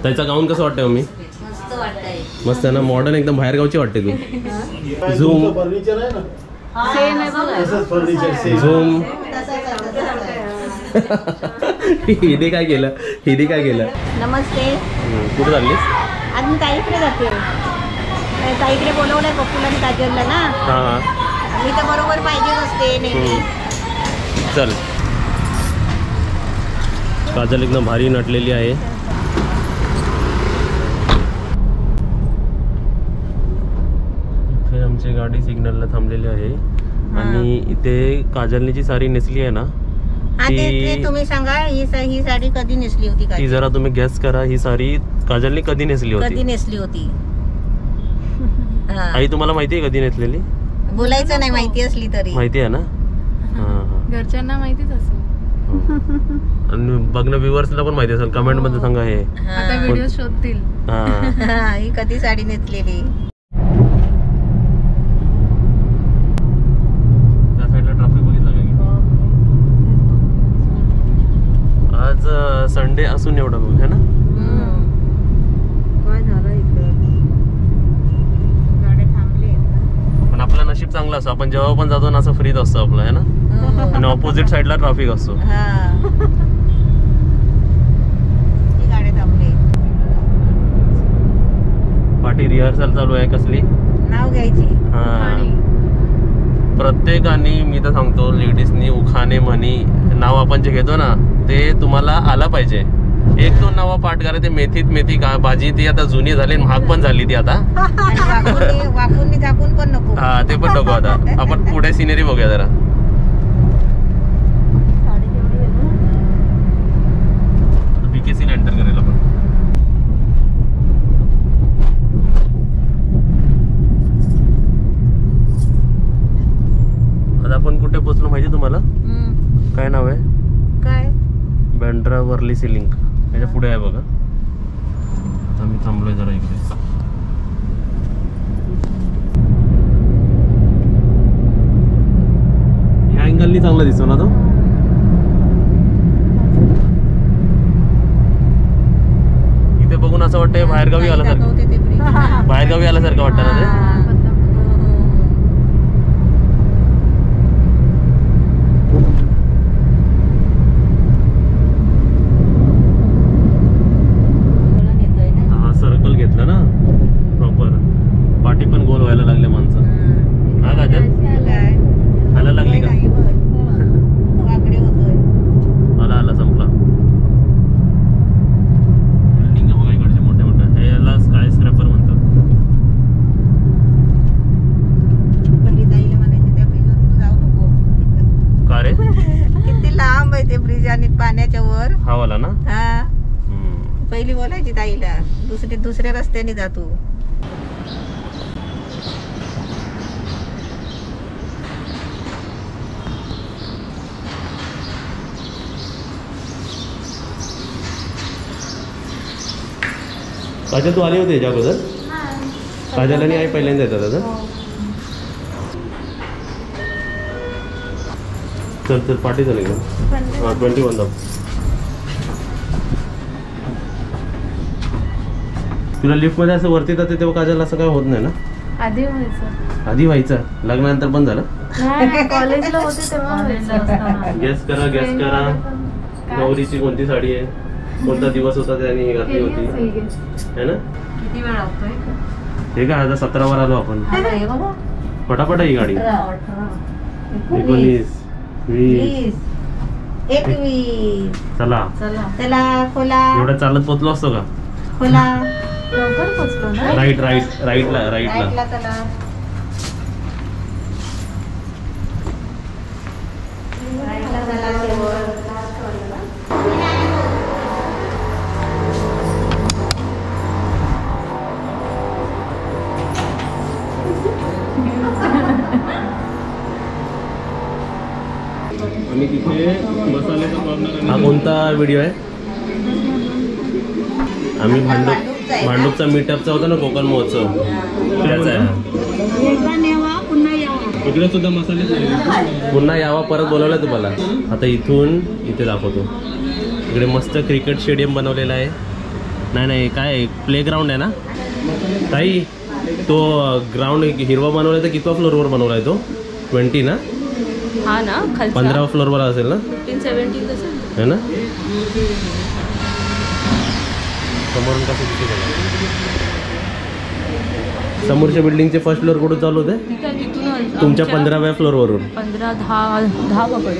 त्याचा गाऊन कसं वाटतंय मम्मी? मस्त वाटतंय. मस्त आहे ना, मॉडर्न एकदम बाहेर गावची वाटते तू. झूम फर्निचर आहे ना, सेम आहे बघा. तसंच फर्निचर सेम. झूम हिने काय केलं? हिने काय केलं? नमस्ते. कुठे चाललीस? आज मी ताईकडे जाते. ताईकडे बोलवलंय पप्पूला आणि काजलला ना. हां मी तर बरोबर पाहिजेच असते नेहमी. चल. काजल एकदम भारी नटलेली आहे. इथे आमची गाडी सिग्नलला थांबलेली आहे आणि इथे काजलने जी साडी नेसली आहे ना, ते तुम्ही सांगा ही साडी कधी नेसली होती? ती जरा तुम्ही गेस करा. ही साडी काजलने कधी नेसली होती? कधी नेसली होती? आई तुम्हाला माहिती आहे कधी नेसलेली? बोलायचं नाही, माहिती असली तरी. माहिती आहे ना? घरच्यांना माहितीच असेल आणि बघणं व्ह्युअर्सला पण माहिती असेल. कमेंट मध्ये सांगा हे. आता व्हिडिओ शोधतील. ही कधी साडी नेसलेली. त्या साईडला ट्रॅफिक बघितलं का? आज संडे असून एवढं मग है ना? काय झालं इकडं? गाड्या थांबले. पण आपलं नशीब चांगलं असतं, आपण जेव्हा पण जातो ना असं फ्रीच असतं आपलं है ना. आणि ऑपोजिट साईडला ट्रॅफिक असतो. गाड्या थांबले. पाठी रिहर्सल चालू आहे कसली? नाव घ्यायची. प्रत्येकाने मी तर सांगतो लेडीजनी उखाणे म्हणी नाव आपण जे घेतो ना ते तुम्हाला आला पाहिजे. एक दोन नावं पाठ करा. ते मेथीत मेथी का भाजी ती आता जुनी झाली, महाग पण झाली ती आता. वाकून झाकून पण नको. हा ते पण नको. आता आपण पुढे सिनेरी बघूया जरा. बीकेसी एंटर करेल आपण. आता आपण कुठे पोहोचलो माहिती तुम्हाला? काय नाव आहे? काय? बँड्रा वर्ली सिलिंग. त्याच्या पुढे आहे बघा. आता मी थांबलोय जरा इकडे. ह्या अँगलनी चांगला दिसतो ना तो. इथे बघून असं वाटतंय बाहेरगावी आल्यासारखं. बाहेरगावी आल्यासारखं वाटतं ना ते. सर्कल घेतला ना प्रॉपर. पाठी पण गोल व्हायला लागले माणसं. हा काजल खायला लागली का? आला आला संपला. बिल्डिंग बघा इकडचे मोठे मोठे. हे याला स्काय स्क्रॅपर म्हणतात. पहिली ताईला म्हणायचे त्या ब्रिजवर तू जाऊ नको. का रे? किती लांब आहे ते ब्रिज आणि पाण्याच्या वर. हा वाला ना. हा पहिली बोलायची ताईला दुसऱ्या रस्त्याने जातो. काजल तू आली होती याच्या अगोदर? काजल आणि आई पहिल्यांदा येतात आता. चल चल पाठी झाली का? हां 21 दाब. तुला लिफ्टमध्ये असं वरती जाते तेव्हा काजल असं काय होत नाही ना? आधी व्हायचं. आधी व्हायचं. लग्नानंतर पण झालं? कॉलेजला होते तेव्हा. गेस करा गेस करा. नवरीची कोणती साडी आहे? कोणता दिवस होता त्याने ही घातली होती है ना? किती वेळ लागतोय? हे काय आता 17 वर आलो आपण. फटाफट ही गाडी. 19 20 21. चला चला खोला. एवढं चालत पोचलो असतो का? खोला. लवकर पोचलो ना. राईटला चला. आणि तिथे मसाल्याचा कॉर्नर. हा कोणता व्हिडिओ आहे? आम्ही भांडूपचा मीटअपचा होता ना कोकण महोत्सव त्याचा आहे. इकडे सुद्धा मसाले. पुन्हा यावा परत बोलवलं तुम्हाला. आता इथून इथे दाखवतो. इकडे मस्त क्रिकेट स्टेडियम बनवलेलं आहे. नाही काय प्लेग्राऊंड आहे ना ताई? तो ग्राउंड हिरवा बनवलाय तर कितवा फ्लोअरवर बनवलाय तो? 20 ना? हा ना, 15 फ्लोअरवर असेल ना? 15-17 असेल है ना? समोरून कसं दिसते बघा. समोरच्या बिल्डिंगचे फर्स्ट फ्लोअर कुठून चालू होते? तिथून तुमच्या 15व्या फ्लोअरवरून. 15-10 पकडे.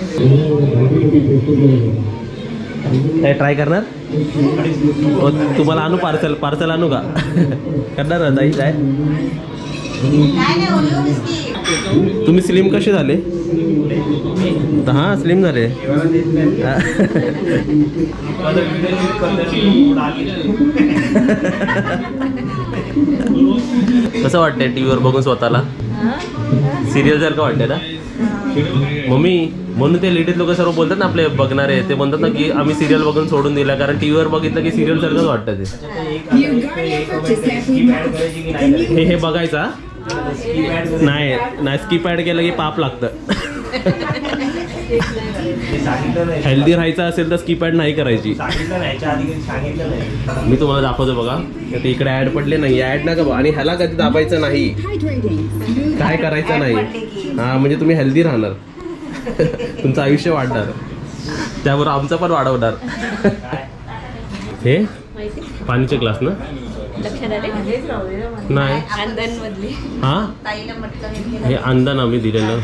काय ट्राय करणार? तुम्हाला आणू पार्सल आणू का? करणार ना ताई काय? तुम्ही स्लिम कसे झाले? हां स्लिम झाले. कसं वाटतंय टीव्हीवर बघून स्वतःला? सिरियल सारखं वाटतंय ना मम्मी? म्हणून ते लेडीज लोक सर्व बोलतात ना आपले बघणारे, ते म्हणतात ना की आम्ही सिरियल बघून सोडून दिला, कारण टीव्हीवर बघितलं की सिरियल सारखंच वाटतं ते. हे बघायचा नाही स्किप ॲड केलं की पाप लागतं. हेल्दी राहायचं असेल तर स्किप ॲड नाही करायची. मी तुम्हाला दाखवतो बघा, ते इकडे ॲड पडले नाही, ॲड नका बघा. आणि ह्याला कधी दाबायचं नाही, काय करायचं नाही. हां म्हणजे तुम्ही हेल्दी राहणार, तुमचं आयुष्य वाढणार, त्याबरोबर आमचं पण वाढवणार. हे पाणीचे ग्लास ना? नाही हां हे अंदन आम्ही दिलेलं.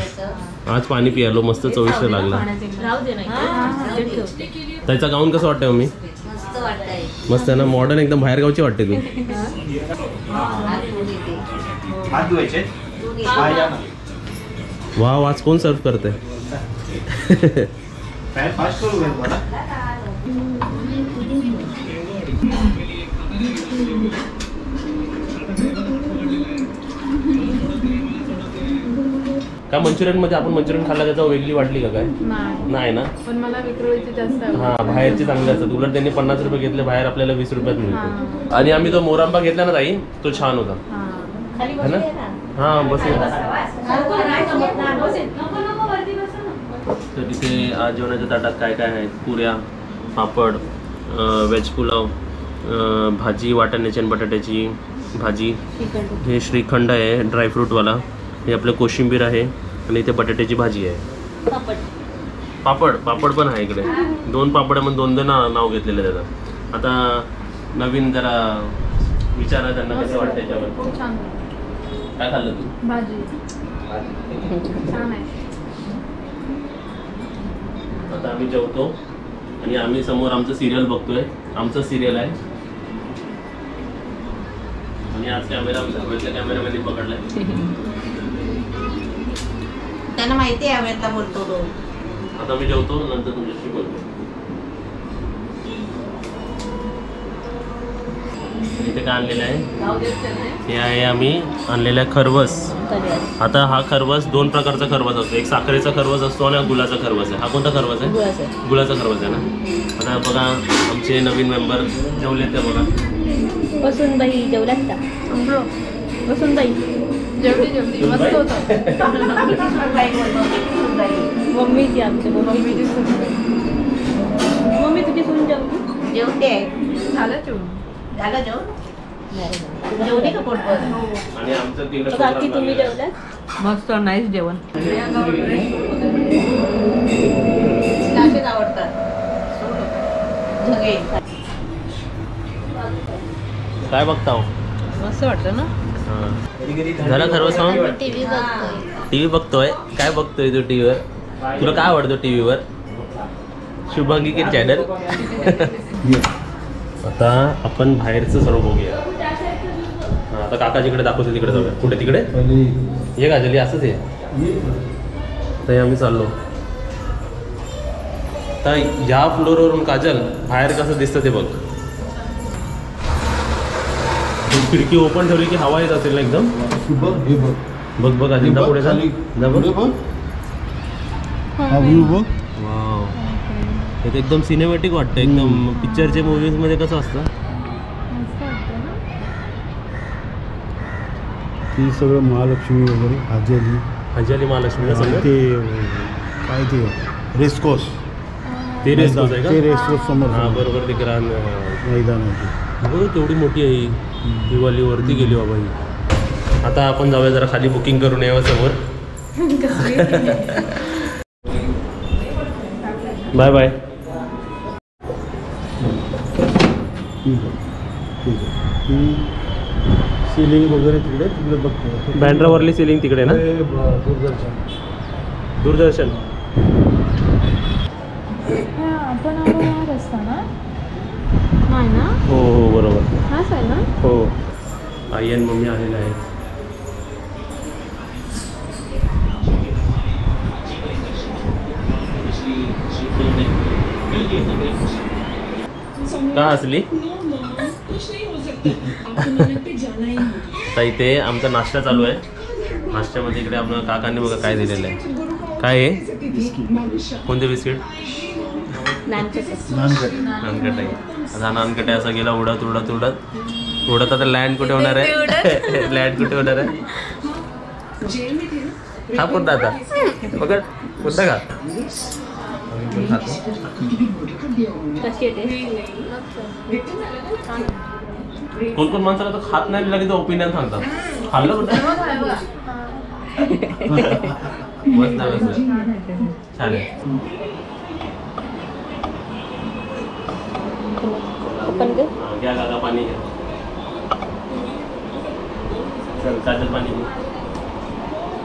आज पाणी पियालो, मस्त चविष्ट लागला. त्याचा गाऊन कसं वाटतंय मम्मी? मस्त आहे ना, मॉडर्न एकदम, बाहेरगावची वाटते तू. वा आज कोण सर्व करते? काय मंचुरियन मध्ये आपण मंचुरियन खाल्ला त्याचा वेगळी वाटली का काय? नाही ना, पण मला विक्रोळीची जास्त. हा बाहेरची चांगली असतात, उलट त्यांनी 50 रुपये घेतले, बाहेर आपल्याला 20 रुपयात मिळतो. आणि आम्ही तो मोरांबा घेतला ना ताई, तो छान होता है ना? हा बस. तर तिथे आज जेवणाच्या ताटात काय काय आहेत? पुऱ्या, पापड, व्हेज पुलाव, भाजी वाटाण्याची आणि बटाट्याची भाजी, हे श्रीखंड आहे ड्रायफ्रूटवाला, हे आपलं कोशिंबीर आहे, आणि इथे बटाट्याची भाजी आहे. पापड पण आहे इकडे. 2 पापड आहे, म्हणून 2 नाव घेतलेलं त्याचं. आता नवीन जरा विचारा त्यांना कसं वाटतं त्याच्यावर. काय खाल्लं तू? भाजी छान आहे. आता आम्ही जेवतो आणि आम्ही समोर आमचं सिरियल बघतोय. आमचं सिरियल आहे आणि आज कॅमेरा कॅमेरामध्ये पकडलाय. त्यांना माहिती आहे आम्ही आता बोलतो तो. आता मी जेवतो, नंतर तुमच्याशी बोलतो. इथे काय आणलेलं आहे? हे आहे आम्ही आणलेलं आहे खरवस. आता हा खरवस 2 प्रकारचा खरवस असतो, एक साखरेचा खरवस असतो आणि गुळाचा खरवस आहे. हा कोणता खरवस आहे? गुळाचा खरवस आहे ना. आता बघा आमचे नवीन मेंबर जेवले ते बघा. बसून बाई जेवल्यात का? बसून बाई जेवढी मस्त होतं. मम्मीची आमची मम्मी तुझी सून जेवते. झालं जेवण. झालं जेवण? जेवली का पोटभर? आणि आमचं बाकी तुम्ही जेवल्यात? मस्त नाईस जेवण. नाश्तेच आवडतात. काय बघता? मस्त वाटतं ना. झाला खरवस खाऊन? टीव्ही बघतोय. काय बघतोय तू टीव्हीवर? तुला काय आवडतं टीव्हीवर? शुभांगी की चॅनल? आता आपण बाहेरचं सर्व बघूया. आता काकाजीकडे दाखवतो, तिकडे जाऊया. कुठे तिकडे? ये गाजली असंच आहे. तर आम्ही चाललो. तर या फ्लोअरवरून काजल बाहेर कसं दिसतं ते बघ. खिडकी ओपन ठेवली की हवा येत असेल ना एकदम. बघ बघ आधी पुढे जा बघ. वाव, हे एकदम सिनेमॅटिक वाटतं, एकदम पिक्चरच्या मूवीज मध्ये कसं असतं. ती सगळं महालक्ष्मी वगैरे हजाली महालक्ष्मी ते काय ते रेसकोर्स ते रेसकोर्स आहे का? ते रेसकोर्स समोर. हां बरोबर, ते ग्रांड मैदान आहे. बघ केवढी मोठी आहे ही वाली वरती गेली बाबा ही. आता आपण जाऊया जरा खाली बुकिंग करून यावं समोर. Bye bye. सिलिंग वगैरे तिकडे बघतो. बँड्रावरली सिलिंग तिकडे ना. दूरदर्शन. आपण आलो हा रस्ता ना. नाही ना. हो हो बरोबर. हाच आहे ना. हो आई आणि मम्मी आलेले आहेत. का असली. आता इथे आमचा नाश्ता चालू आहे. नाश्त्यामध्ये इकडे आपल्या काकांनी बघा काय दिलेलं आहे. काय आहे. कोणते बिस्किट. नानकट आहे. आता नानकट आहे. असा गेला उडत उडत उडत उडत. आता लँड कुठे होणार आहे. लँड कुठे होणार आहे. हा कोणता आता बघ कोणता का. कोण कोण माणसाला तर खात नाही लागेल तर ओपिनियन सांगतात. खाल्लं कुठं. मस्त नाही छान आहे. घ्या काका पाणी घ्या. चल काजल पाणी घे.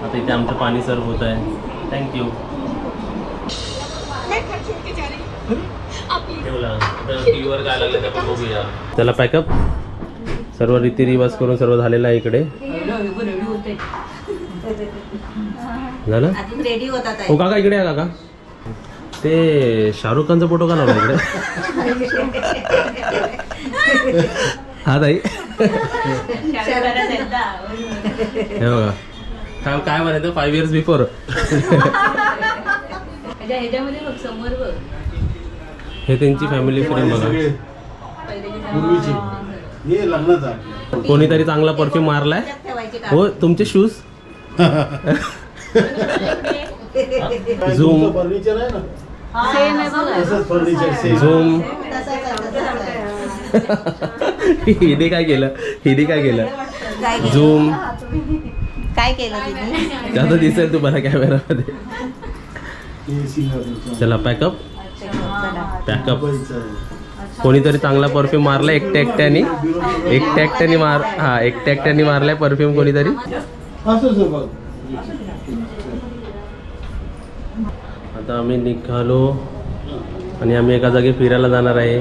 आता इथे आमचं पाणी सर्व होत आहे. थँक्यू. टीव्हीवर काय लागलं ते आपण बघूया. त्याला पॅकअप सर्व रीतिरिवाज करून सर्व झालेलं आहे इकडे. झालं रेडी होतात. हो काका इकडे या काका. ते शाहरुख खानचा फोटो का लावला इकडे. हा ताई हे बघा काय काय म्हणायचं 5 years बिफोर. ह्याच्यामध्ये बघ समोर बघ. हे त्यांची फॅमिली फ्रेम बघा. पूर्वीची हे लग्नाचा. कोणीतरी चांगला परफ्यूम मारलाय. हो तुमचे शूज. झूम फर्निचर आहे ना. सेम आहे बघ. तसंच फर्निचर सेम. झूम. हिने काय केलं. हिने काय केलं. झूम. काय केलं तिने. आता दिसेल तुम्हाला कॅमेरामध्ये. चला पॅकअप. पॅकअप. कोणीतरी चांगला परफ्यूम मारला एकट्या एकट्याने. एकट्या एकट्याने एकट्या एकट्याने मारलाय परफ्यूम कोणीतरी. आता आम्ही निघालो आणि आम्ही एका जागी फिरायला जाणार आहे.